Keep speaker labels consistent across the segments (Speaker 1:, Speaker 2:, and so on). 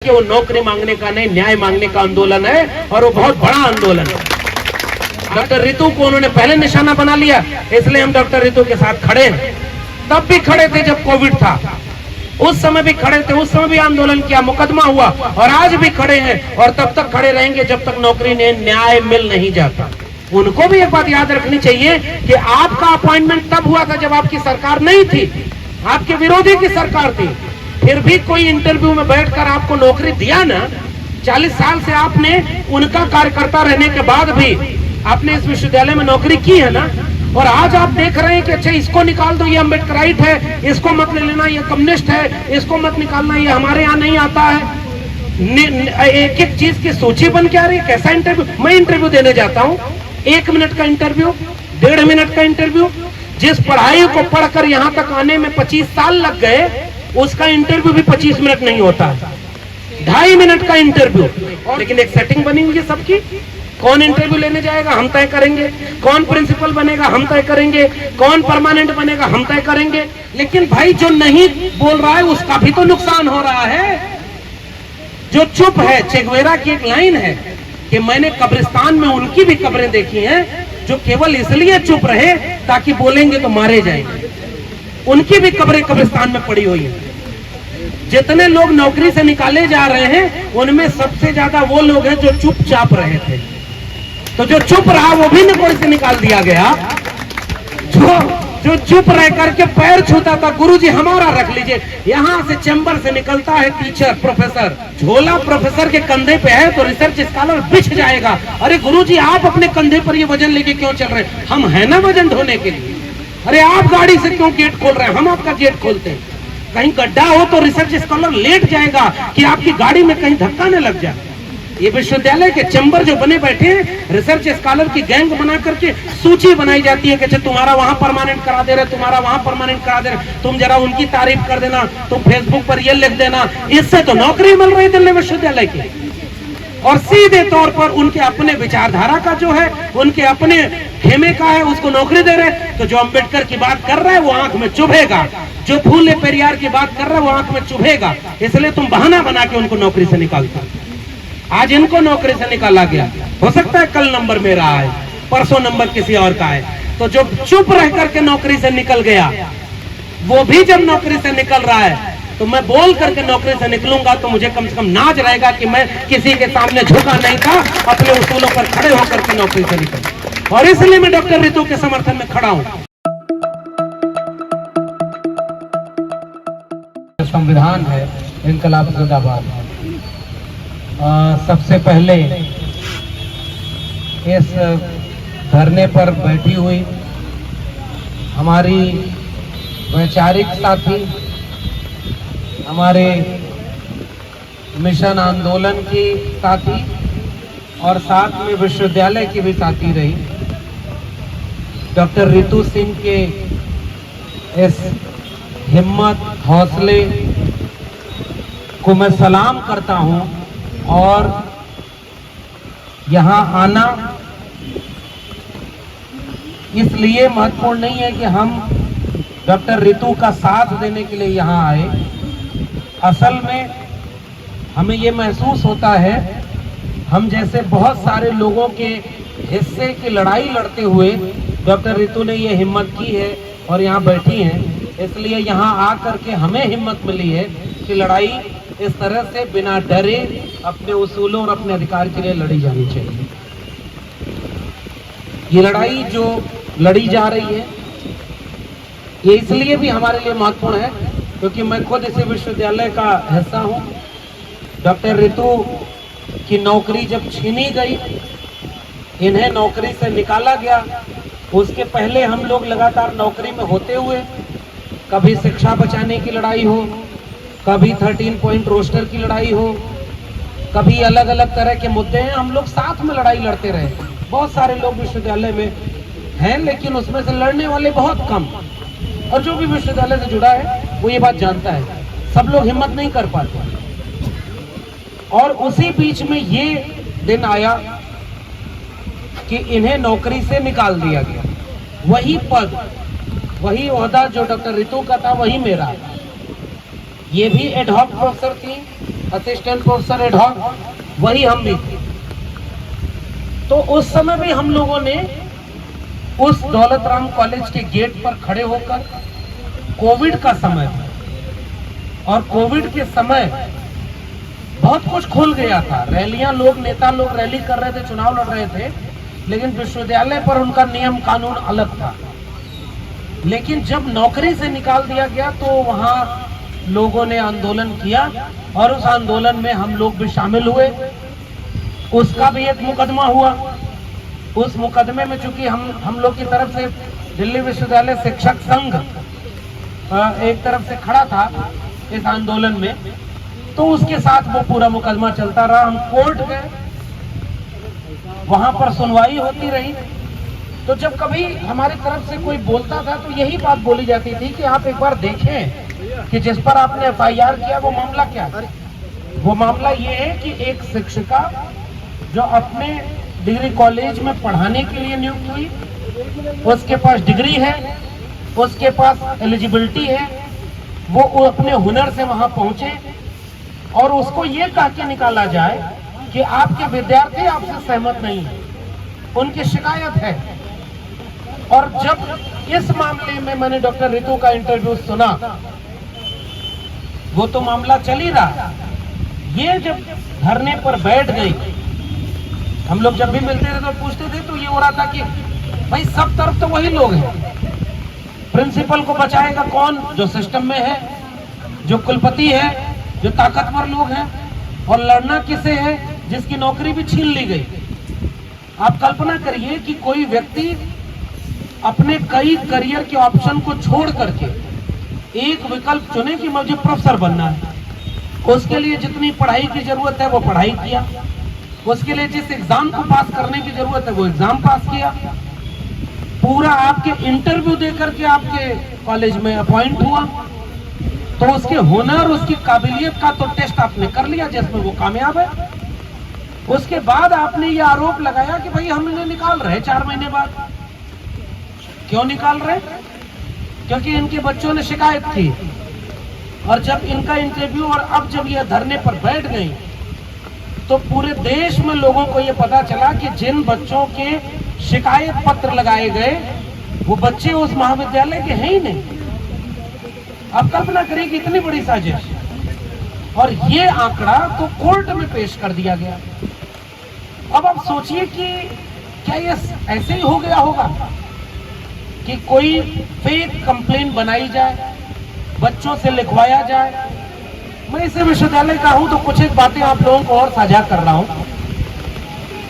Speaker 1: कि वो नौकरी मांगने का नहीं, न्याय मांगने का आंदोलन है और वो बहुत बड़ा आंदोलन है। डॉक्टर रितु को उन्होंने पहले निशाना बना लिया, इसलिए हम डॉक्टर रितु के साथ खड़े हैं। तब भी खड़े थे जब कोविड था, उस समय भी खड़े थे, उस समय भी आंदोलन किया, मुकदमा हुआ, और आज भी खड़े हैं और तब तक खड़े रहेंगे जब तक नौकरी ने न्याय मिल नहीं जाता। उनको भी एक बात याद रखनी चाहिए कि आपका अपॉइंटमेंट तब हुआ था जब आपकी सरकार नहीं थी, आपके विरोधी की सरकार थी, फिर भी कोई इंटरव्यू में बैठकर आपको नौकरी दिया ना। 40 साल से आपने उनका कार्यकर्ता रहने के बाद भी आपने इस विश्वविद्यालय में नौकरी की है ना, और आज आप देख रहे हैं कि अच्छा इसको निकाल दो, ये अम्बेडकराइट है, इसको मत ले लेना, ये कम्युनिस्ट है, इसको मत निकालना, ये हमारे यहाँ नहीं आता है। एक एक चीज की सूची बन के आ रही है। कैसा इंटरव्यू? मैं इंटरव्यू देने जाता हूँ, 1 मिनट का इंटरव्यू, 1.5 मिनट का इंटरव्यू। जिस पढ़ाई को पढ़कर यहाँ तक आने में 25 साल लग गए, उसका इंटरव्यू भी 25 मिनट नहीं होता है, 2.5 मिनट का इंटरव्यू। लेकिन एक सेटिंग बनी हुई है सबकी, कौन इंटरव्यू लेने जाएगा हम तय करेंगे, कौन प्रिंसिपल बनेगा हम तय करेंगे, कौन परमानेंट बनेगा हम तय करेंगे। लेकिन भाई जो नहीं बोल रहा है उसका भी तो नुकसान हो रहा है। जो चुप है, चेगवेरा की एक लाइन है कि मैंने कब्रिस्तान में उनकी भी कब्रें देखी हैं जो केवल इसलिए चुप रहे ताकि बोलेंगे तो मारे जाएंगे। उनकी भी कब्रें कब्रिस्तान में पड़ी हुई है। जितने लोग नौकरी से निकाले जा रहे हैं उनमें सबसे ज्यादा वो लोग हैं जो चुपचाप रहे थे। तो जो चुप रहा वो भी नौकरी से निकाल दिया गया। जो चुप रह करके पैर छूता था, गुरुजी हमारा रख लीजिए, यहां से चैम्बर से निकलता है टीचर, प्रोफेसर, झोला प्रोफेसर के कंधे पे है तो रिसर्च स्कॉलर बिछ जाएगा। अरे गुरुजी आप अपने कंधे पर ये वजन लेके क्यों चल रहे हैं? हम है ना वजन ढोने के लिए। अरे आप गाड़ी से क्यों गेट खोल रहे हैं? हम आपका गेट खोलते हैं। कहीं गड्ढा हो तो रिसर्च स्कॉलर लेट जाएगा कि आपकी गाड़ी में कहीं धक्का न लग जाए। ये विश्वविद्यालय के चैम्बर जो बने बैठे हैं, रिसर्च स्कॉलर की गैंग बना करके सूची बनाई जाती है कि अच्छा तुम्हारा वहां परमानेंट करा दे रहे, तुम्हारा वहां परमानेंट करा दे रहे, तुम जरा उनकी तारीफ कर देना, तुम फेसबुक पर ये लिख देना। इससे तो नौकरी मिल रही दिल्ली विश्वविद्यालय की, और सीधे तौर पर उनके अपने विचारधारा का जो है, उनके अपने खेमे का है, उसको नौकरी दे रहे। तो जो अम्बेडकर की बात कर रहा है वो आंख में चुभेगा, जो फूले पेरियार की बात कर रहा है वो आंख में चुभेगा। इसलिए तुम बहाना बना के उनको नौकरी से निकालता। आज इनको नौकरी से निकाला गया, हो सकता है कल नंबर मेरा आए, परसों नंबर किसी और का है। तो जो चुप रह करके नौकरी से निकल गया, वो भी जब नौकरी से निकल रहा है तो मैं बोल करके नौकरी से निकलूंगा तो मुझे कम से कम नाज रहेगा कि मैं किसी के सामने झुका नहीं था, अपने उसूलों पर खड़े होकर के नौकरी से निकल। और इसलिए मैं डॉक्टर रितु के समर्थन में खड़ा हूं। संविधान है, इनकलाब जिंदाबाद। सबसे पहले इस धरने पर बैठी हुई हमारी वैचारिक साथी, हमारे मिशन आंदोलन की साथी और साथ में विश्वविद्यालय की भी साथी रही, डॉक्टर रितु सिंह के इस हिम्मत, हौसले को मैं सलाम करता हूं। और यहां आना इसलिए महत्वपूर्ण नहीं है कि हम डॉक्टर रितु का साथ देने के लिए यहां आए। असल में हमें ये महसूस होता है, हम जैसे बहुत सारे लोगों के हिस्से की लड़ाई लड़ते हुए डॉक्टर रितु ने ये हिम्मत की है और यहाँ बैठी हैं। इसलिए यहाँ आकर के हमें हिम्मत मिली है कि लड़ाई इस तरह से बिना डरे अपने उसूलों और अपने अधिकार के लिए लड़ी जानी चाहिए। ये लड़ाई जो लड़ी जा रही है ये इसलिए भी हमारे लिए महत्वपूर्ण है क्योंकि मैं खुद इसी विश्वविद्यालय का हिस्सा हूँ। डॉक्टर रितु की नौकरी जब छीनी गई, इन्हें नौकरी से निकाला गया, उसके पहले हम लोग लगातार नौकरी में होते हुए कभी शिक्षा बचाने की लड़ाई हो, कभी 13 पॉइंट रोस्टर की लड़ाई हो, कभी अलग अलग तरह के मुद्दे हैं, हम लोग साथ में लड़ाई लड़ते रहे। बहुत सारे लोग विश्वविद्यालय में हैं लेकिन उसमें से लड़ने वाले बहुत कम, और जो भी विश्वविद्यालय से जुड़ा है वो ये बात जानता है, सब लोग हिम्मत नहीं कर पाते। और उसी बीच में ये दिन आया कि इन्हें नौकरी से निकाल दिया गया। वही पद, वही ओहदा जो डॉक्टर रितु का था वही मेरा। ये भी एडहॉक प्रोफेसर थी, असिस्टेंट प्रोफेसर एड हॉक, वही हम भी थे। तो उस समय भी हम लोगों ने उस दौलत राम कॉलेज के गेट पर खड़े होकर, कोविड का समय था और कोविड के समय बहुत कुछ खुल गया था, रैलियां, लोग, नेता लोग रैली कर रहे थे, चुनाव लड़ रहे थे, लेकिन विश्वविद्यालय पर उनका नियम कानून अलग था। लेकिन जब नौकरी से निकाल दिया गया तो वहां लोगों ने आंदोलन किया और उस आंदोलन में हम लोग भी शामिल हुए। उसका भी एक मुकदमा हुआ। उस मुकदमे में चूंकि हम लोग की तरफ से दिल्ली विश्वविद्यालय शिक्षक संघ एक तरफ से खड़ा था इस आंदोलन में, तो उसके साथ वो पूरा मुकदमा चलता रहा। हम कोर्ट गए, वहां पर सुनवाई होती रही। तो जब कभी हमारी तरफ से कोई बोलता था तो यही बात बोली जाती थी कि आप एक बार देखें कि जिस पर आपने एफआईआर किया वो मामला क्या है। वो मामला ये है कि एक शिक्षिका जो अपने डिग्री कॉलेज में पढ़ाने के लिए नियुक्त हुई, उसके पास डिग्री है, उसके पास एलिजिबिलिटी है, वो अपने हुनर से वहां पहुंचे और उसको ये कह के निकाला जाए कि आपके विद्यार्थी आपसे सहमत नहीं है, उनकी शिकायत है। और जब इस मामले में मैंने डॉक्टर रितु का इंटरव्यू सुना, वो तो मामला चल ही रहा, ये जब धरने पर बैठ गई, हम लोग जब भी मिलते थे तो पूछते थे तो ये हो रहा था कि भाई सब तरफ तो वही लोग हैं, प्रिंसिपल को बचाएगा कौन? जो सिस्टम में है, जो कुलपति है, जो ताकतवर लोग हैं, और लड़ना किसे है? जिसकी नौकरी भी छीन ली गई। आप कल्पना करिए कि कोई व्यक्ति अपने कई करियर के ऑप्शन को छोड़ करके एक विकल्प चुने कि मुझे प्रोफेसर बनना है, उसके लिए जितनी पढ़ाई की जरूरत है वो पढ़ाई किया, उसके लिए जिस एग्जाम को पास करने की जरूरत है वो एग्जाम पास किया, पूरा आपके इंटरव्यू देकर के आपके कॉलेज में अपॉइंट हुआ, तो उसके हुनर, उसकी काबिलियत का तो टेस्ट आपने कर लिया जिसमें वो कामयाब है। उसके बाद आपने ये आरोप लगाया कि भाई हम इन्हें निकाल रहे 4 महीने बाद। क्यों निकाल रहे? क्योंकि इनके बच्चों ने शिकायत की, और जब इनका इंटरव्यू और अब जब ये धरने पर बैठ गई तो पूरे देश में लोगों को ये पता चला कि जिन बच्चों के शिकायत पत्र लगाए गए वो बच्चे उस महाविद्यालय के हैं ही नहीं। अब कल्पना करिए कि इतनी बड़ी साजिश, और ये आंकड़ा तो कोर्ट में पेश कर दिया गया। अब आप सोचिए कि क्या ये ऐसे ही हो गया होगा कि कोई फेक कंप्लेन बनाई जाए, बच्चों से लिखवाया जाए। मैं इसे विश्वविद्यालय का हूं तो कुछ एक बातें आप लोगों को और साझा कर रहा हूं।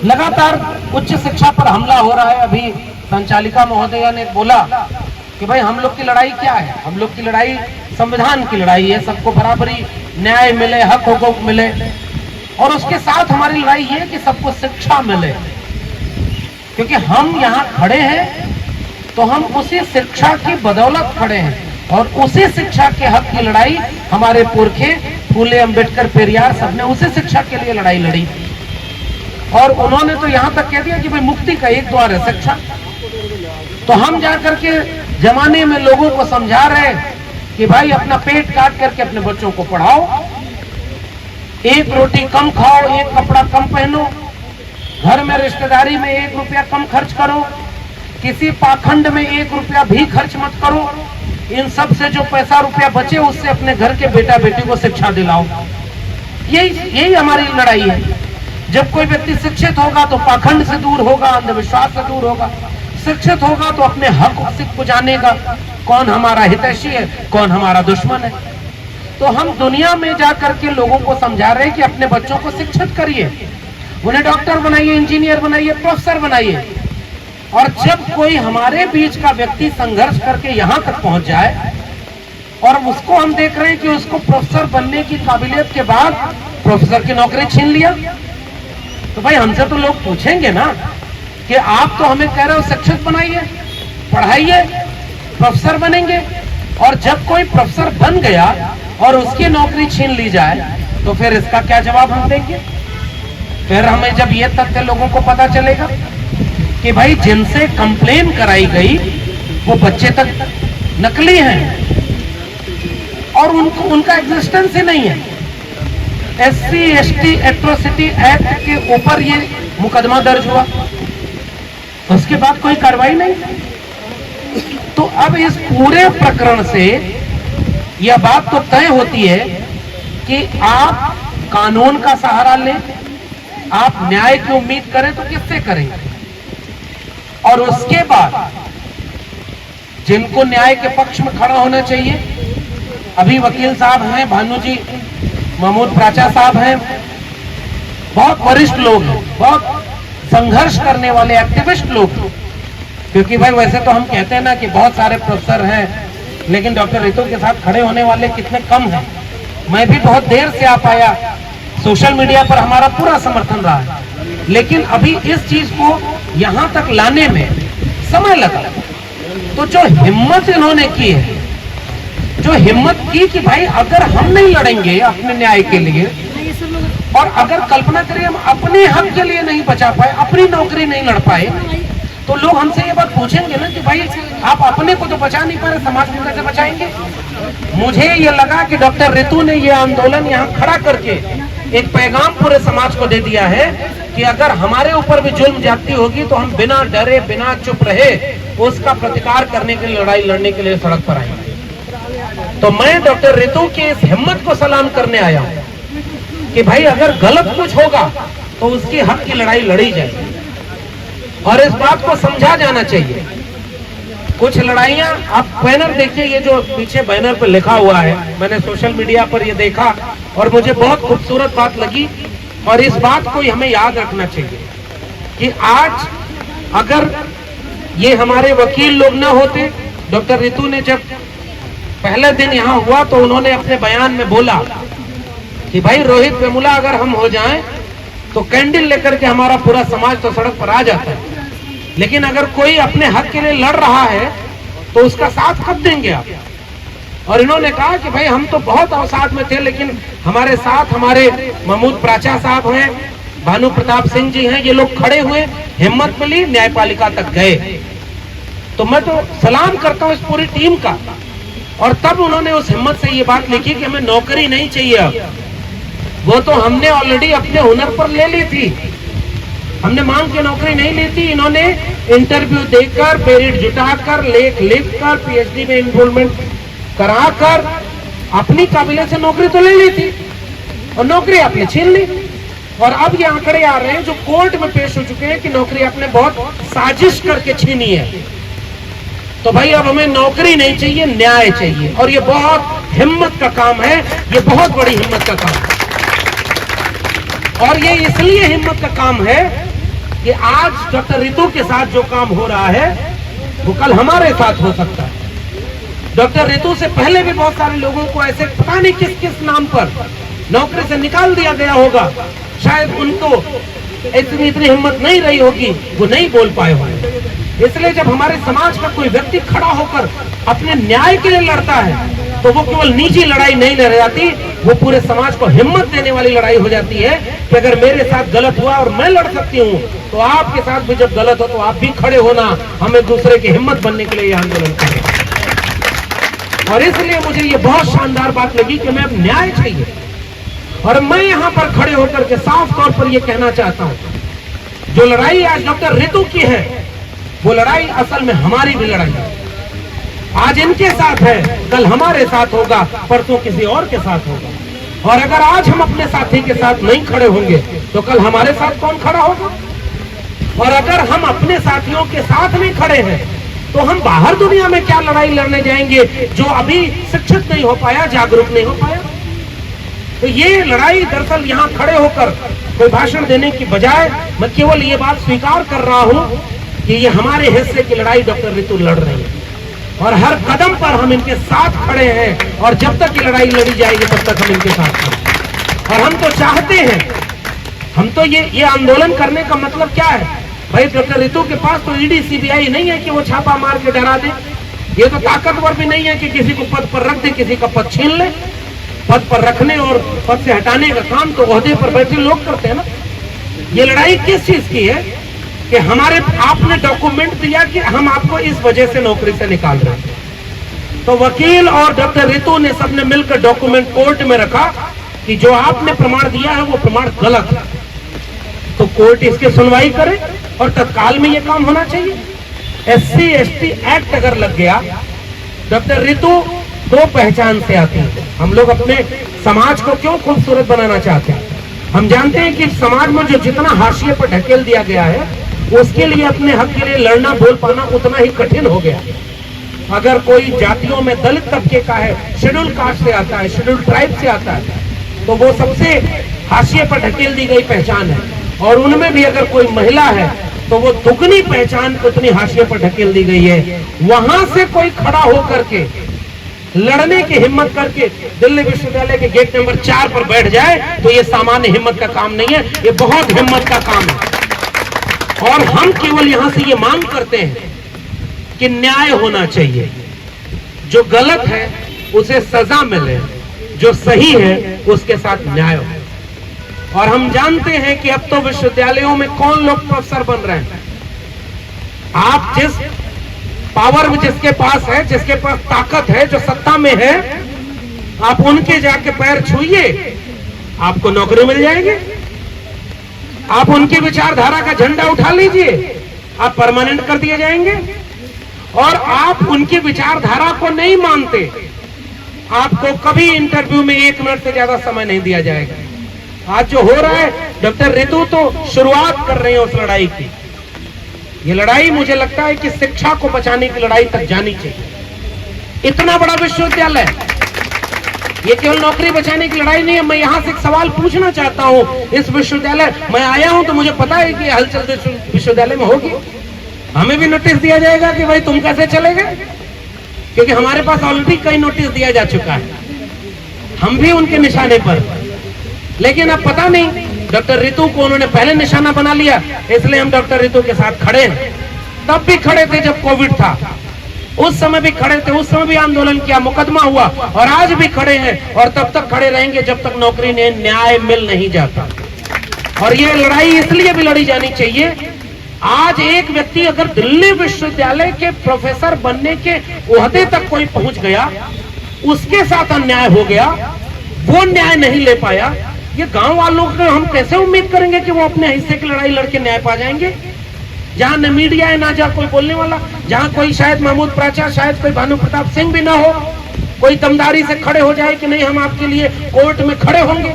Speaker 1: लगातार उच्च शिक्षा पर हमला हो रहा है। अभी संचालिका महोदया ने बोला कि भाई हम लोग की लड़ाई क्या है? हम लोग की लड़ाई संविधान की लड़ाई है, सबको बराबरी, न्याय मिले, हक हुकूक मिले, और उसके साथ हमारी लड़ाई ये है कि सबको शिक्षा मिले। क्योंकि हम यहाँ खड़े हैं तो हम उसी शिक्षा की बदौलत खड़े हैं, और उसी शिक्षा के हक की लड़ाई हमारे पुरखे फूले, अंबेडकर, पेरियार सबने उसी शिक्षा के लिए लड़ाई लड़ी। और उन्होंने तो यहाँ तक कह दिया कि भाई मुक्ति का एक द्वार है शिक्षा। तो हम जाकर के जमाने में लोगों को समझा रहे हैं कि भाई अपना पेट काट करके अपने बच्चों को पढ़ाओ, एक रोटी कम खाओ, एक कपड़ा कम पहनो, घर में रिश्तेदारी में 1 रुपया कम खर्च करो, किसी पाखंड में 1 रुपया भी खर्च मत करो। इन सब से जो पैसा रुपया बचे उससे अपने घर के बेटा बेटी को शिक्षा दिलाओ। यही हमारी लड़ाई है। जब कोई व्यक्ति शिक्षित होगा तो पाखंड से दूर होगा, अंधविश्वास से दूर होगा, शिक्षित होगा तो अपने हक को जानेगा, कौन हमारा हितैषी है, कौन हमारा दुश्मन है। तो हम दुनिया में जाकर के लोगों को समझा रहे हैं कि अपने बच्चों को शिक्षित करिए, उन्हें डॉक्टर बनाइए, इंजीनियर बनाइए, प्रोफेसर बनाइए। और जब कोई हमारे बीच का व्यक्ति संघर्ष करके यहाँ तक पहुंच जाए और उसको हम देख रहे हैं कि उसको प्रोफेसर बनने की काबिलियत के बाद प्रोफेसर की नौकरी छीन लिया, तो भाई हमसे तो लोग पूछेंगे ना कि आप तो हमें कह रहे हो शिक्षित बनाइए, पढ़ाइए, प्रोफेसर बनेंगे, और जब कोई प्रोफेसर बन गया और उसकी नौकरी छीन ली जाए तो फिर इसका क्या जवाब हम देंगे? फिर हमें जब ये तथ्य लोगों को पता चलेगा कि भाई जिनसे कंप्लेन कराई गई वो बच्चे तक नकली हैं और उनका एग्जिस्टेंस ही नहीं है, SC/ST एट्रोसिटी एक्ट के ऊपर ये मुकदमा दर्ज हुआ, उसके बाद कोई कार्रवाई नहीं। तो अब इस पूरे प्रकरण से यह बात तो तय होती है कि आप कानून का सहारा लें, आप न्याय की उम्मीद करें तो किससे करेंगे? और उसके बाद जिनको न्याय के पक्ष में खड़ा होना चाहिए, अभी वकील साहब हैं, भानुजी महमूद प्राचा साहब हैं, बहुत वरिष्ठ लोग हैं, बहुत संघर्ष करने वाले एक्टिविस्ट लोग, क्योंकि भाई वैसे तो हम कहते हैं ना कि बहुत सारे प्रोफेसर हैं, लेकिन डॉक्टर रितु के साथ खड़े होने वाले कितने कम हैं। मैं भी बहुत देर से आ पाया, सोशल मीडिया पर हमारा पूरा समर्थन रहा है, लेकिन अभी इस चीज को यहां तक लाने में समय लगा। तो जो हिम्मत इन्होंने की है, जो हिम्मत की कि भाई अगर हम नहीं लड़ेंगे अपने न्याय के लिए, और अगर कल्पना करिए हम अपने हक के लिए नहीं बचा पाए, अपनी नौकरी नहीं लड़ पाए, तो लोग हमसे ये बात पूछेंगे ना कि भाई आप अपने को तो बचा नहीं पा रहे, समाज को कैसे बचाएंगे? मुझे ये लगा कि डॉक्टर रितु ने ये आंदोलन यहाँ खड़ा करके एक पैगाम पूरे समाज को दे दिया है कि अगर हमारे ऊपर भी जुल्म ज्यादती होगी तो हम बिना डरे, बिना चुप रहे उसका प्रतिकार करने के लिए, लड़ाई लड़ने के लिए सड़क पर आएंगे। तो मैं डॉक्टर रितु की इस हिम्मत को सलाम करने आया हूं कि भाई अगर गलत कुछ होगा तो उसके हक की लड़ाई लड़ी जाए, और इस बात को समझा जाना चाहिए। कुछ लड़ाइयां, आप बैनर देखिए, ये जो पीछे बैनर पर लिखा हुआ है, मैंने सोशल मीडिया पर ये देखा और मुझे बहुत खूबसूरत बात लगी, और इस बात को हमें याद रखना चाहिए कि आज अगर ये हमारे वकील लोग न होते, डॉक्टर रितु ने जब पहले दिन यहाँ हुआ तो उन्होंने अपने बयान में बोला कि भाई रोहित वेमुला अगर हम हो जाएं तो कैंडल लेकर के हमारा पूरा समाज तो सड़क पर आ जाता है, लेकिन अगर कोई अपने हक के लिए लड़ रहा है तो उसका साथ कब देंगे आप? और इन्होंने कहा कि भाई हम तो बहुत अवसाद में थे, लेकिन हमारे साथ हमारे महमूद प्राचा साहब हैं, भानु प्रताप सिंह जी हैं, ये लोग खड़े हुए, हिम्मत मिली, न्यायपालिका तक गए। तो मैं तो सलाम करता हूँ इस पूरी टीम का। और तब उन्होंने उस हिम्मत से ये बात लिखी कि हमें नौकरी नहीं चाहिए, वो तो हमने ऑलरेडी अपने हुनर पर ले ली थी, हमने मांग की नौकरी नहीं ली थी। इन्होंने इंटरव्यू देकर, पेरिट जुटाकर, लेख लिखकर, PhD में इनरोलमेंट कराकर अपनी काबिलियत से नौकरी तो ले ली थी, और नौकरी आपने छीन ली। और अब ये आंकड़े आ रहे हैं जो कोर्ट में पेश हो चुके हैं कि नौकरी आपने बहुत साजिश करके छीनी है। तो भाई अब हमें नौकरी नहीं चाहिए, न्याय चाहिए, और ये बहुत हिम्मत का काम है, ये बहुत बड़ी हिम्मत का काम है। और ये इसलिए हिम्मत का काम है कि आज डॉक्टर रितु के साथ जो काम हो रहा है वो कल हमारे साथ हो सकता है। डॉक्टर रितु से पहले भी बहुत सारे लोगों को ऐसे पता नहीं किस किस नाम पर नौकरी से निकाल दिया गया होगा, शायद उनको इतनी हिम्मत नहीं रही होगी, वो नहीं बोल पाए होंगे। इसलिए जब हमारे समाज का कोई व्यक्ति खड़ा होकर अपने न्याय के लिए लड़ता है तो वो केवल निजी लड़ाई नहीं लड़ जाती, वो पूरे समाज को हिम्मत देने वाली लड़ाई हो जाती है कि अगर मेरे साथ गलत हुआ और मैं लड़ सकती हूँ तो आपके साथ भी जब गलत हो तो आप भी खड़े होना, हम एक दूसरे की हिम्मत बनने के लिए आंदोलन करें। और इसलिए मुझे ये बहुत शानदार बात लगी कि मैं अब न्याय चाहिए, और मैं यहाँ पर खड़े होकर के साफ तौर पर यह कहना चाहता हूँ, जो लड़ाई आज डॉक्टर रितु की है वो लड़ाई असल में हमारी भी लड़ाई है। आज इनके साथ है, कल हमारे साथ होगा, परसों किसी और के साथ होगा। और अगर आज हम अपने साथी के साथ नहीं खड़े होंगे तो कल हमारे साथ कौन खड़ा होगा? और अगर हम अपने साथियों के साथ नहीं खड़े हैं तो हम बाहर दुनिया में क्या लड़ाई लड़ने जाएंगे जो अभी शिक्षित नहीं हो पाया, जागरूक नहीं हो पाया। तो ये लड़ाई दरअसल यहाँ खड़े होकर कोई भाषण देने की बजाय मैं केवल ये बात स्वीकार कर रहा हूँ कि ये हमारे हिस्से की लड़ाई डॉक्टर रितु लड़ रही है, और हर कदम पर हम इनके साथ खड़े हैं, और जब तक ये लड़ाई लड़ी जाएगी तब तक हम इनके साथ खड़े। और हम तो चाहते हैं, हम तो ये आंदोलन करने का मतलब क्या है भाई? डॉक्टर रितु के पास तो ED CBI नहीं है कि वो छापा मार के डरा दे, ये तो ताकतवर भी नहीं है कि किसी को पद पर रख दे, किसी का पद छीन ले। पद पर रखने और पद से हटाने का काम तो ओहदे पर बैठे लोग करते हैं ना। ये लड़ाई किस चीज की है कि हमारे आपने डॉक्यूमेंट दिया कि हम आपको इस वजह से नौकरी से निकाल रहे हैं, तो वकील और डॉक्टर रितु ने सबने मिलकर डॉक्यूमेंट कोर्ट में रखा कि जो आपने प्रमाण दिया है वो प्रमाण गलत है, तो कोर्ट इसकी सुनवाई करे और तत्काल में ये काम होना चाहिए। SC/ST एक्ट अगर लग गया, डॉक्टर रितु दो पहचान से आती है। हम लोग अपने समाज को क्यों खूबसूरत बनाना चाहते हैं? हम जानते हैं कि समाज में जो जितना हाशिए पर ढकेल दिया गया है, उसके लिए अपने हक के लिए लड़ना, बोल पाना उतना ही कठिन हो गया। अगर कोई जातियों में दलित तबके का है, शेड्यूल कास्ट से आता है, शेड्यूल ट्राइब से आता है, तो वो सबसे हाशिए पर ढकेल दी गई पहचान है। और उनमें भी अगर कोई महिला है तो वो दुगनी पहचान को उतनी हाशिए पर ढकेल दी गई है। वहां से कोई खड़ा होकर के लड़ने की हिम्मत करके दिल्ली विश्वविद्यालय के गेट नंबर 4 पर बैठ जाए तो ये सामान्य हिम्मत का काम नहीं है, ये बहुत हिम्मत का काम है। और हम केवल यहां से ये मांग करते हैं कि न्याय होना चाहिए। जो गलत है उसे सजा मिले, जो सही है उसके साथ न्याय हो। और हम जानते हैं कि अब तो विश्वविद्यालयों में कौन लोग प्रोफेसर बन रहे हैं। आप जिस पावर में जिसके पास है, जिसके पास ताकत है, जो सत्ता में है, आप उनके जाके पैर छूइए, आपको नौकरी मिल जाएगी। आप उनकी विचारधारा का झंडा उठा लीजिए, आप परमानेंट कर दिए जाएंगे। और आप उनकी विचारधारा को नहीं मानते, आपको कभी इंटरव्यू में 1 मिनट से ज्यादा समय नहीं दिया जाएगा। आज जो हो रहा है, डॉक्टर रितु तो शुरुआत कर रहे हैं उस लड़ाई की। ये लड़ाई मुझे लगता है कि शिक्षा को बचाने की लड़ाई तक जानी चाहिए। इतना बड़ा विश्वविद्यालय, ये केवल नौकरी बचाने की लड़ाई नहीं है। मैं यहां से एक सवाल पूछना चाहता हूं। इस विश्वविद्यालय मैं आया हूं तो मुझे पता है कि हलचल विश्वविद्यालय में होगी। हमें भी नोटिस दिया जाएगा कि भाई तुम कैसे चले गए, क्योंकि हमारे पास ऑलरेडी कई नोटिस दिया जा चुका है, हम भी उनके निशाने पर। लेकिन अब पता नहीं, डॉक्टर रितु को उन्होंने पहले निशाना बना लिया, इसलिए हम डॉक्टर रितु के साथ खड़े हैं। तब भी खड़े थे जब कोविड था, उस समय भी खड़े थे, उस समय भी आंदोलन किया, मुकदमा हुआ, और आज भी खड़े हैं और तब तक खड़े रहेंगे जब तक नौकरी ने न्याय मिल नहीं जाता। और ये लड़ाई इसलिए भी लड़ी जानी चाहिए। आज एक व्यक्ति अगर दिल्ली विश्वविद्यालय के प्रोफेसर बनने के ओहदे तक कोई पहुंच गया, उसके साथ अन्याय हो गया, वो न्याय नहीं ले पाया, ये गांव वालों को हम कैसे उम्मीद करेंगे कि वो अपने हिस्से की लड़ाई लड़के न्याय पा जाएंगे? जहां न मीडिया है, ना जहां कोई बोलने वाला, जहां कोई शायद महमूद प्राचा, शायद कोई भानु प्रताप सिंह भी ना हो, कोई दमदारी से खड़े हो जाए कि नहीं हम आपके लिए कोर्ट में खड़े होंगे।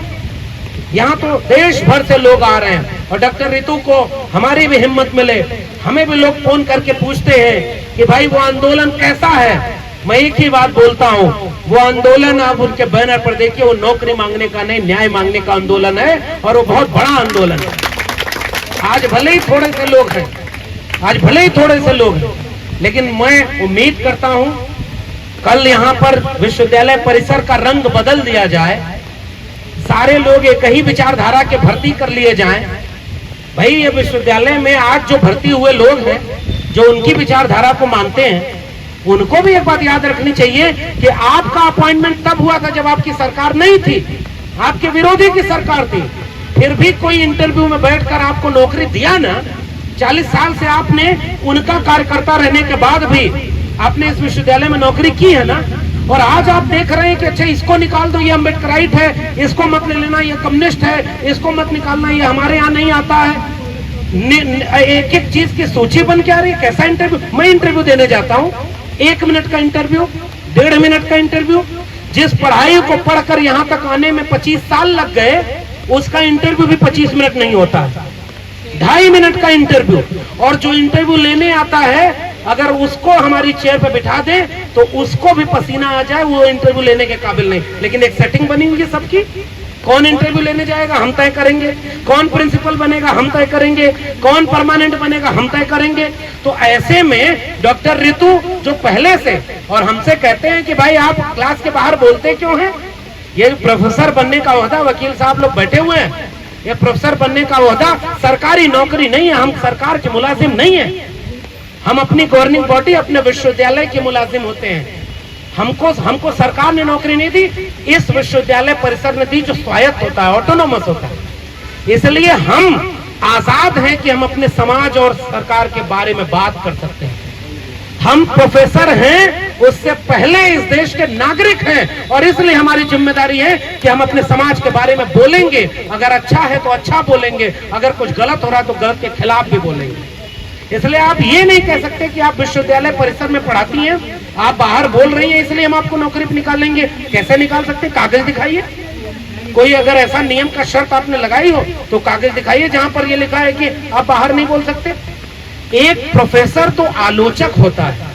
Speaker 1: यहाँ तो देश भर से लोग आ रहे हैं। और डॉक्टर रितु को हमारी भी हिम्मत मिले, हमें भी लोग फोन करके पूछते हैं कि भाई वो आंदोलन कैसा है। मैं एक ही बात बोलता हूँ, वो आंदोलन आप उनके बैनर पर देखिए, वो नौकरी मांगने का नहीं, न्याय मांगने का आंदोलन है, और वो बहुत बड़ा आंदोलन है। आज भले ही थोड़े से लोग हैं, आज भले ही थोड़े से लोग हैं, लेकिन मैं उम्मीद करता हूँ कल यहाँ पर विश्वविद्यालय परिसर का रंग बदल दिया जाए, सारे लोग एक ही विचारधारा के भर्ती कर लिए जाएं। भाई ये विश्वविद्यालय में आज जो भर्ती हुए लोग हैं, जो उनकी विचारधारा को मानते हैं, उनको भी एक बात याद रखनी चाहिए कि आपका अपॉइंटमेंट तब हुआ था जब आपकी सरकार नहीं थी, आपके विरोधी की सरकार थी। फिर भी कोई इंटरव्यू में बैठकर आपको नौकरी दिया ना। 40 साल से आपने उनका कार्यकर्ता रहने के बाद भी आपने इस विश्वविद्यालय में नौकरी की है ना। और आज आप देख रहे हैं कि अच्छा इसको निकाल दो, ये अम्बेडकराइट है, इसको मत ले लेना, ये कम्युनिस्ट है, इसको मत निकालना, ये हमारे यहाँ नहीं आता है। एक एक चीज की सूची बन के आ रही है। कैसा इंटरव्यू? मैं इंटरव्यू देने जाता हूँ, 1 मिनट का इंटरव्यू, 1.5 मिनट का इंटरव्यू। जिस पढ़ाई को पढ़कर यहाँ तक आने में 25 साल लग गए, उसका इंटरव्यू भी 25 मिनट नहीं होता है, 2.5 मिनट का इंटरव्यू। और जो इंटरव्यू लेने आता है, अगर उसको हमारी चेयर पे बिठा दे तो उसको भी पसीना आ जाए, वो इंटरव्यू लेने के काबिल नहीं। लेकिन एक सेटिंग बनी हुई है सबकी, कौन इंटरव्यू लेने जाएगा हम तय करेंगे, कौन प्रिंसिपल बनेगा हम तय करेंगे, कौन परमानेंट बनेगा हम तय करेंगे। तो ऐसे में डॉक्टर रितु जो पहले से और हमसे कहते हैं कि भाई आप क्लास के बाहर बोलते क्यों हैं, ये प्रोफेसर बनने का ओहदा, वकील साहब लोग बैठे हुए हैं, ये प्रोफेसर बनने का ओहदा सरकारी नौकरी नहीं है, हम सरकार के मुलाजिम नहीं है, हम अपनी गवर्निंग बॉडी, अपने विश्वविद्यालय के मुलाजिम होते हैं। हमको सरकार ने नौकरी नहीं दी, इस विश्वविद्यालय परिसर ने दी, जो स्वायत्त होता है, ऑटोनोमस होता है। इसलिए हम आजाद हैं कि हम अपने समाज और सरकार के बारे में बात कर सकते हैं। हम प्रोफेसर हैं उससे पहले इस देश के नागरिक हैं, और इसलिए हमारी जिम्मेदारी है कि हम अपने समाज के बारे में बोलेंगे। अगर अच्छा है तो अच्छा बोलेंगे, अगर कुछ गलत हो रहा है तो गलत के खिलाफ भी बोलेंगे। इसलिए आप ये नहीं कह सकते कि आप विश्वविद्यालय परिसर में पढ़ाती हैं, आप बाहर बोल रही हैं इसलिए हम आपको नौकरी पर निकालेंगे। कैसे निकाल सकते? कागज दिखाइए। कोई अगर ऐसा नियम का शर्त आपने लगाई हो तो कागज दिखाइए जहां पर ये लिखा है कि आप बाहर नहीं बोल सकते। एक प्रोफेसर तो आलोचक होता है।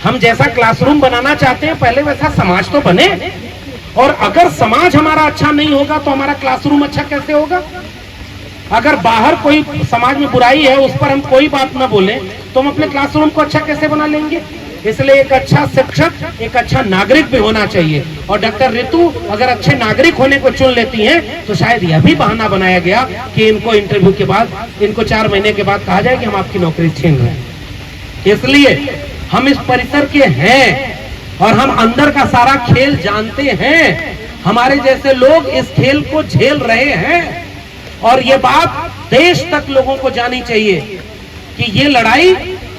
Speaker 1: हम जैसा क्लासरूम बनाना चाहते हैं पहले वैसा समाज तो बने, और अगर समाज हमारा अच्छा नहीं होगा तो हमारा क्लासरूम अच्छा कैसे होगा? अगर बाहर कोई समाज में बुराई है उस पर हम कोई बात ना बोलें तो हम अपने क्लासरूम को अच्छा कैसे बना लेंगे? इसलिए एक अच्छा शिक्षक, एक अच्छा नागरिक भी होना चाहिए। और डॉक्टर रितु अगर अच्छे नागरिक होने को चुन लेती हैं तो शायद यह भी बहाना बनाया गया कि इनको इंटरव्यू के बाद, इनको 4 महीने के बाद कहा जाए कि हम आपकी नौकरी छीन रहे हैं। इसलिए हम इस परिसर के हैं और हम अंदर का सारा खेल जानते हैं। हमारे जैसे लोग इस खेल को झेल रहे हैं, और ये बात देश तक लोगों को जानी चाहिए कि ये लड़ाई,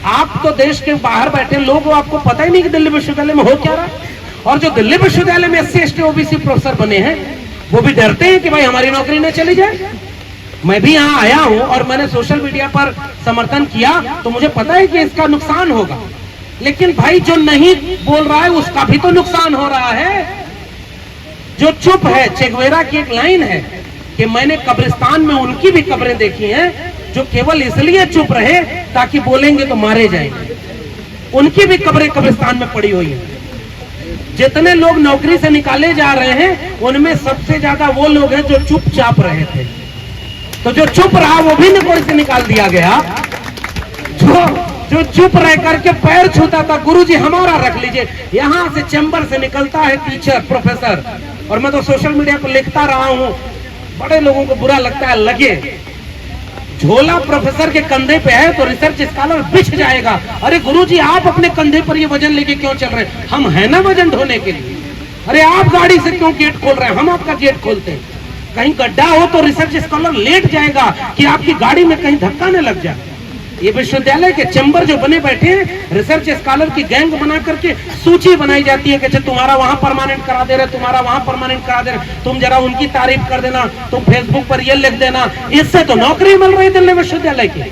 Speaker 1: आप तो देश के बाहर बैठे लोग हो, आपको पता ही नहीं कि दिल्ली विश्वविद्यालय में हो क्या रहा। और जो दिल्ली विश्वविद्यालय में SC ST OBC प्रोफेसर बने हैं वो भी डरते हैं कि भाई हमारी नौकरी न चली जाए। मैं भी यहाँ आया हूँ और मैंने सोशल मीडिया पर समर्थन किया तो मुझे पता है कि इसका नुकसान होगा, लेकिन भाई जो नहीं बोल रहा है उसका भी तो नुकसान हो रहा है। जो चुप है, चेगवेरा की एक लाइन है कि मैंने कब्रिस्तान में उनकी भी कब्रें देखी हैं जो केवल इसलिए चुप रहे ताकि बोलेंगे तो मारे जाएंगे। उनकी भी कब्रें कब्रिस्तान में पड़ी हुई हैं। जितने लोग नौकरी से निकाले जा रहे हैं उनमें सबसे ज्यादा वो लोग हैं जो चुपचाप रहे थे। तो जो चुप रहा वो भी नौकरी से निकाल दिया गया। जो चुप रह करके पैर छूता था, गुरुजी हमारा रख लीजिए, यहां से चैम्बर से निकलता है टीचर, प्रोफेसर। और मैं तो सोशल मीडिया पर लिखता रहा हूं, बड़े लोगों को बुरा लगता है, लगे झोला प्रोफेसर के कंधे पे है तो रिसर्च स्कॉलर बिछ जाएगा। अरे गुरुजी आप अपने कंधे पर ये वजन लेके क्यों चल रहे हैं? हम है ना वजन ढोने के लिए। अरे आप गाड़ी से क्यों गेट खोल रहे हैं? हम आपका गेट खोलते हैं। कहीं गड्ढा हो तो रिसर्च स्कॉलर लेट जाएगा कि आपकी गाड़ी में कहीं धक्का न लग जाए। ये विश्वविद्यालय के चैम्बर जो बने बैठे हैं, रिसर्च स्कॉलर की गैंग बना करके सूची बनाई जाती है कि अच्छा तुम्हारा वहां परमानेंट करा दे रहे, तुम्हारा वहां परमानेंट करा दे रहे, तुम जरा उनकी तारीफ कर देना, तुम फेसबुक पर ये लिख देना। इससे तो नौकरी मिल रही दिल्ली विश्वविद्यालय की,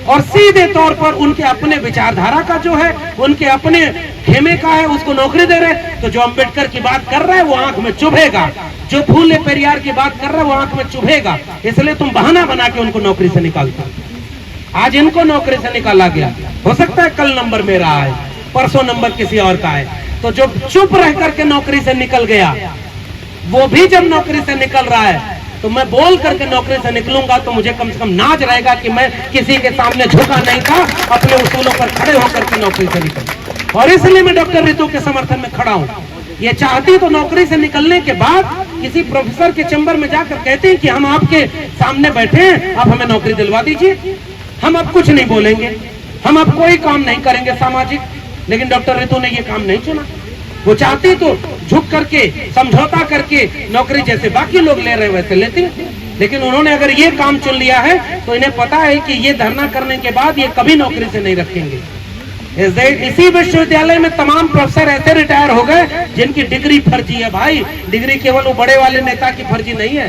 Speaker 1: और सीधे तौर पर उनके अपने विचारधारा का जो है, उनके अपने खेमे का है, उसको नौकरी दे रहे। तो जो अम्बेडकर की बात कर रहा है वो आंख में चुभेगा, जो फूले पेरियार की बात कर रहा है वो आंख में चुभेगा। इसलिए तुम बहाना बना के उनको नौकरी से निकालते हो। आज इनको नौकरी से निकाला गया, हो सकता है कल नंबर मेरा आए, परसों नंबर किसी और का आए। तो जो चुप रह करके नौकरी से निकल गया, वो भी जब नौकरी से निकल रहा है तो मैं बोल करके नौकरी से निकलूंगा तो मुझे कम से कम नाज रहेगा कि मैं किसी के सामने झुका नहीं था, अपने उसूलों पर खड़े होकर के नौकरी से निकल। और इसलिए मैं डॉक्टर रितु के समर्थन में खड़ा हूं। ये चाहती तो नौकरी से निकलने के बाद किसी प्रोफेसर के चैम्बर में जाकर कहते हैं कि हम आपके सामने बैठे हैं, आप हमें नौकरी दिलवा दीजिए, हम अब कुछ नहीं बोलेंगे, हम अब कोई काम नहीं करेंगे सामाजिक। लेकिन डॉक्टर रितु ने ये काम नहीं चुना। वो चाहती तो झुक करके, समझौता करके नौकरी जैसे बाकी लोग ले रहे वैसे लेती, लेकिन उन्होंने अगर ये काम चुन लिया है तो इन्हें पता है कि ये धरना करने के बाद ये कभी नौकरी से नहीं रखेंगे। इसी विश्वविद्यालय में तमाम प्रोफेसर ऐसे रिटायर हो गए जिनकी डिग्री फर्जी है। भाई डिग्री केवल वो बड़े वाले नेता की फर्जी नहीं है,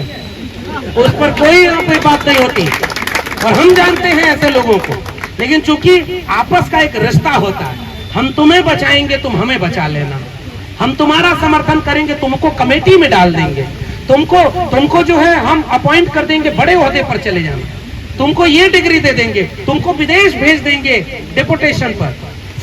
Speaker 1: उस पर कोई बात नहीं होती, और हम जानते हैं ऐसे लोगों को। लेकिन चूंकि आपस का एक रिश्ता होता है, हम तुम्हें बचाएंगे, तुम हमें बचा लेना, हम तुम्हारा समर्थन करेंगे, तुमको कमेटी में डाल देंगे, तुमको जो है हम अपॉइंट कर देंगे, बड़े ओहदे पर चले जाना, तुमको ये डिग्री दे देंगे, तुमको विदेश भेज देंगे डिपोटेशन पर।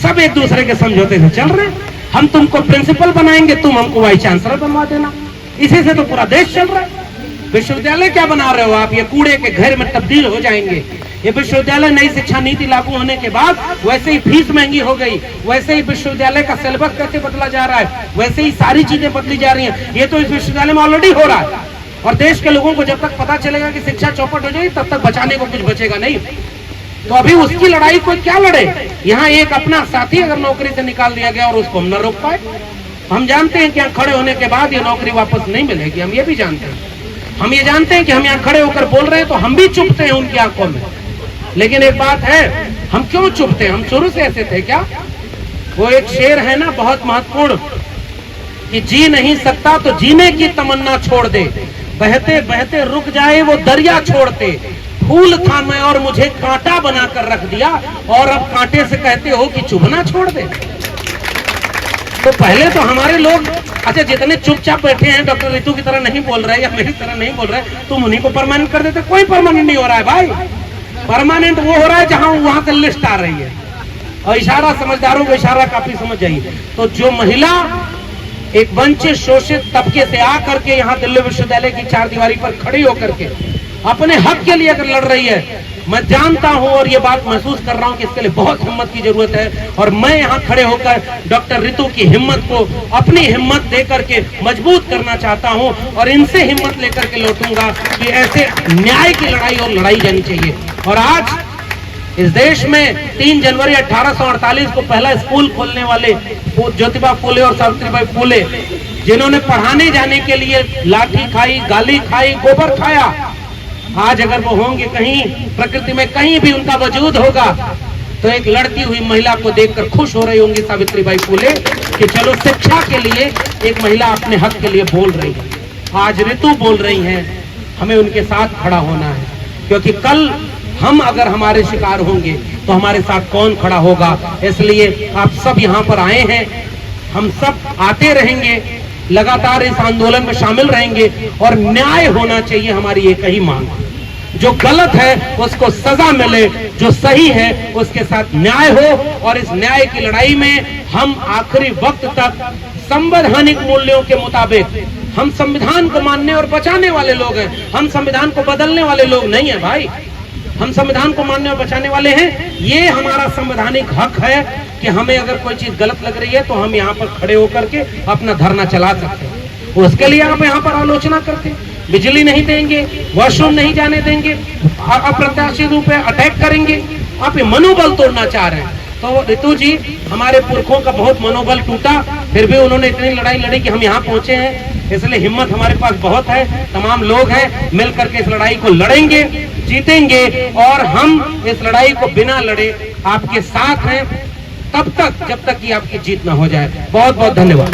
Speaker 1: सब एक दूसरे के समझौते से चल रहे हैं। हम तुमको प्रिंसिपल बनाएंगे, तुम हमको वाइस चांसलर बनवा देना। इसी से तो पूरा देश चल रहा है। विश्वविद्यालय क्या बना रहे हो आप? ये कूड़े के घर में तब्दील हो जाएंगे। ये विश्वविद्यालय नई शिक्षा नीति लागू होने के बाद वैसे ही फीस महंगी हो गई, वैसे ही विश्वविद्यालय का सिलेबस कैसे बदला जा रहा है, वैसे ही सारी चीजें बदली जा रही हैं। ये तो इस विश्वविद्यालय में ऑलरेडी हो रहा है। और देश के लोगों को जब तक पता चलेगा कि शिक्षा चौपट हो जाएगी तब तक बचाने को कुछ बचेगा नहीं। तो अभी उसकी लड़ाई कोई क्या लड़े? यहाँ एक अपना साथी अगर नौकरी से निकाल दिया गया और उसको हम न रोक पाए, हम जानते हैं कि यहाँ खड़े होने के बाद ये नौकरी वापस नहीं मिलेगी। हम ये भी जानते हैं, हम ये जानते हैं कि हम यहाँ खड़े होकर बोल रहे हैं तो हम भी चुपते हैं उनकी आंखों में। लेकिन एक बात है, हम क्यों चुपते हैं? हम शुरू से ऐसे थे क्या? वो एक शेर है ना बहुत महत्वपूर्ण कि जी नहीं सकता तो जीने की तमन्ना छोड़ दे, बहते बहते रुक जाए वो दरिया छोड़ते, फूल था मैं और मुझे कांटा बनाकर रख दिया और अब कांटे से कहते हो कि चुभना छोड़ दे। तो पहले तो हमारे लोग अच्छा जितने चुपचाप बैठे हैं डॉक्टर रितु की तरह नहीं बोल रहे या मेरी तरह नहीं बोल रहे, तुम उन्हीं को परमानेंट कर देते। कोई परमानेंट नहीं हो रहा है भाई, परमानेंट वो हो रहा है जहां वहां से लिस्ट आ रही है। और इशारा समझदारों को इशारा काफी समझ जाइए। तो जो महिला एक वंचित शोषित तबके से आकर के यहाँ दिल्ली विश्वविद्यालय की चार दीवारी पर खड़ी होकर के अपने हक के लिए अगर लड़ रही है, मैं जानता हूं और ये बात महसूस कर रहा हूं कि इसके लिए बहुत हिम्मत की जरूरत है। और मैं यहाँ खड़े होकर डॉक्टर रितु की हिम्मत को अपनी हिम्मत देकर के मजबूत करना चाहता हूं और इनसे हिम्मत लेकर के लौटूंगा कि ऐसे न्याय की लड़ाई और लड़ाई जानी चाहिए। और आज इस देश में 3 जनवरी 1848 को पहला स्कूल खोलने वाले ज्योतिबा फूले और सावित्रीबाई फूले, जिन्होंने पढ़ाने जाने के लिए लाठी खाई, गाली खाई, गोबर खाया, आज अगर वो होंगे कहीं प्रकृति में कहीं भी उनका वजूद होगा तो एक लड़ती हुई महिला को देखकर खुश हो रही होंगी सावित्रीबाई फूले कि चलो शिक्षा के लिए एक महिला अपने हक के लिए बोल रही है। आज रितु बोल रही हैं, हमें उनके साथ खड़ा होना है, क्योंकि कल हम अगर हमारे शिकार होंगे तो हमारे साथ कौन खड़ा होगा। इसलिए आप सब यहाँ पर आए हैं, हम सब आते रहेंगे, लगातार इस आंदोलन में शामिल रहेंगे और न्याय होना चाहिए, हमारी एक ही मांग। जो गलत है उसको सजा मिले, जो सही है उसके साथ न्याय हो। और इस न्याय की लड़ाई में हम आखिरी वक्त तक संवैधानिक मूल्यों के मुताबिक, हम संविधान को मानने और बचाने वाले लोग हैं, हम संविधान को बदलने वाले लोग नहीं है भाई, हम संविधान को मानने और बचाने वाले हैं। ये हमारा संवैधानिक हक है कि हमें अगर कोई चीज गलत लग रही है तो हम यहाँ पर खड़े होकर के अपना धरना चला सकते हैं। उसके लिए आप यहाँ पर आलोचना करते हैं, बिजली नहीं देंगे, वॉशरूम नहीं जाने देंगे, अप्रत्याशित रूप में अटैक करेंगे, आप ये मनोबल तोड़ना चाह रहे हैं। तो रितु जी, हमारे पुरखों का बहुत मनोबल टूटा, फिर भी उन्होंने इतनी लड़ाई लड़ी कि हम यहाँ पहुंचे हैं। इसलिए हिम्मत हमारे पास बहुत है, तमाम लोग हैं, मिलकर के इस लड़ाई को लड़ेंगे, जीतेंगे। और हम इस लड़ाई को बिना लड़े आपके साथ हैं तब तक, जब तक कि आपकी जीत ना हो जाए। बहुत बहुत धन्यवाद।